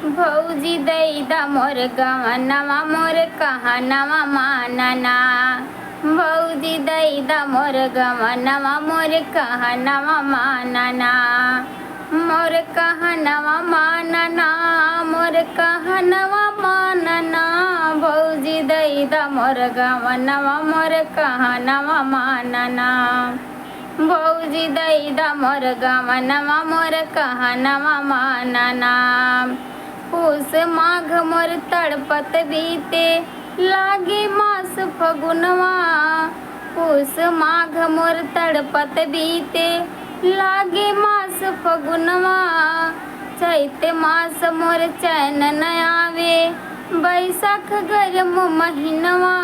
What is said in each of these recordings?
भौजी दैदा मोर गवनवा मोर कहनवा मानना। भौजी दैदा मोर गवनवा मोर कहनवा मानना। मोर कहनवा मानना मोर कहनवा मानना। भौजी दैदा मोर गवनवा मोर कहनवा मानना। भौजी दैदा मोर गवनवा मोर कहनवा मानना। पूस माघ मोर तड़पत बीते लागे मास फगुनवा। पूस माघ मोर तड़पत बीते लागे मास फगुनवा। चैत मास मोर चैन न आवे बैसाख गरम महीनवा।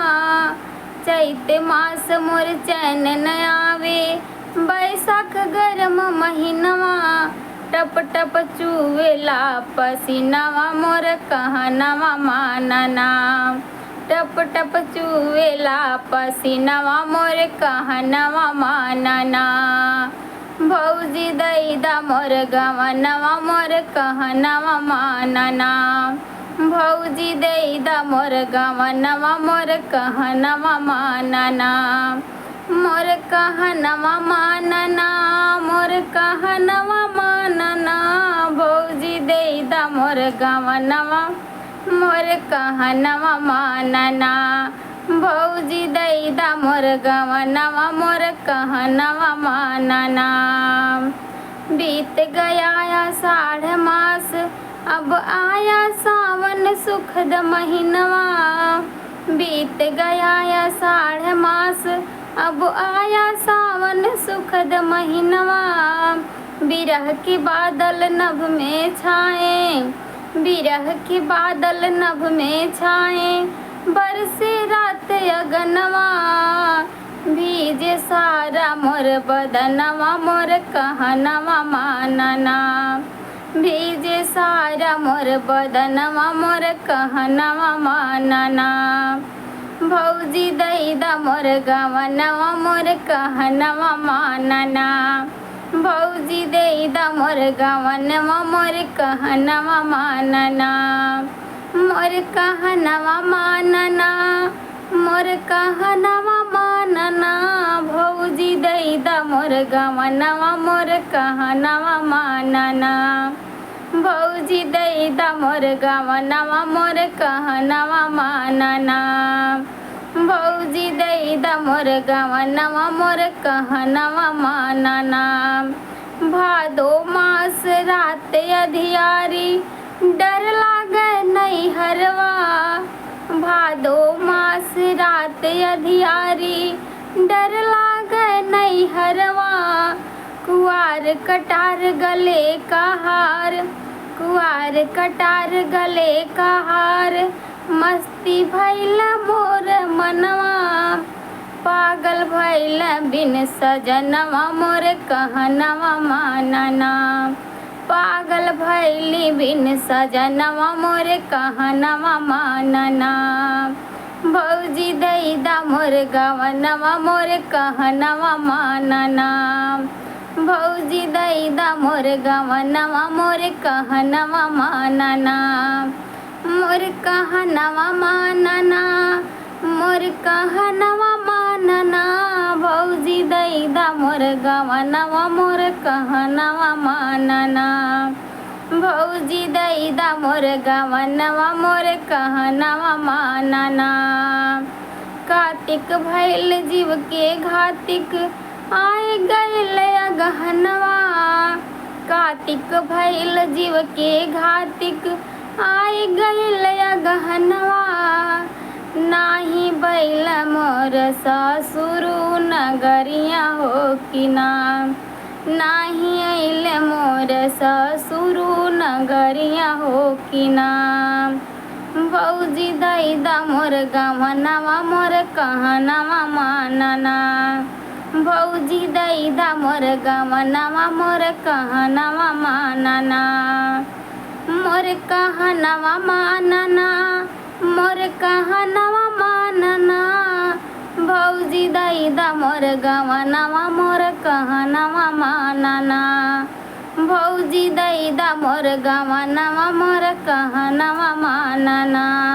चैत मास मोर चैन न आवे बैसाख गरम महीनवा। टप टप चुवेला पसीनवा मोर कहनवा मानना। टप टप चुवेला पसीनवा मोर कहनवा मानना। भौजी दैदा मोर गवनवा मोर कहनवा मानना। भौजी दैदा मोर गवनवा मोर कहनवा मानना। मोर कहनवा मानना मोर कहनवा मानना। भौजी दैदा मोर गवनवा मोर कहनवा मानना। भौजी दैदा मोर गवनवा मोर कहनवा मानना। बीत गया आषाढ़ मास अब आया सावन सुखद महीनवा। बीत गया आषाढ़ मास अब आया सावन सुखद महीनवा। बिरह के बादल नभ में छाए बिरह के बादल नभ में छाए बरसे रात अगनवा। भीजे सारा मोर बदनवा मोर कहनवा मानना। भीजे सारा मोर बदनवा मोर कहनवा मानना। भौजी दैदा मोर गवनवा मोर कहनवा मानना। भौजी दैदा मोर गवनवा मोर कहनवा मानना। मोर कहनवा मानना मोर कहनवा मानना। भौजी दैदा मोर गवनवा मोर कहनवा मानना। भौजी दैदा मोर गवनवा मोर कहनवा मानना। भौजी दैदा मोर गवनवा मोर कहनवा मानना। भादो मास रात अधियारी डर लागे नैहरवा। भादो मास रात अधियारी डर लागे नैहरवा। कुआर कटार गले का हार कुआर कटार गले का हार मस्ती भैल मोर मनवा। पागल भैल बिन सजनवा मोर कहनवा मानना। पागल भैली बिन सजनवा मोर कहनवा मानना। भौजी दैदा मोर गवनवा मोर कहनवा मानना। भौजी दैदा मोर गवनवा मोर कहनवा मानना। मोर कहनवा मानना मोर कहनवा मानना। भौजी दैदा मोर गवनवा मोर कहनवा मानना। भौजी दैदा मोर गवनवा मोर कहनवा मानना। कार्तिक भैल जीव के घातिक आए गैल गहनवा। कार्तिक भैल जीव के घातिक आए गैल गहनवा। नाही बैल मोर ससुरु नगरिया हो कि ना। नाही अइल मोर ससुरु नगरिया हो कि ना। भौजी दैदा मोर गवनवा मोर कहनवा मानना। भौजी दैदा मोर गवनवा मोर कहनवा मानना। मोर कहनवा मानना मोर कहनवा मानना। भौजी दैदा मोर गवनवा मोर कहनवा मानना। भौजी दैदा मोर गवनवा मोर कहनवा मानना।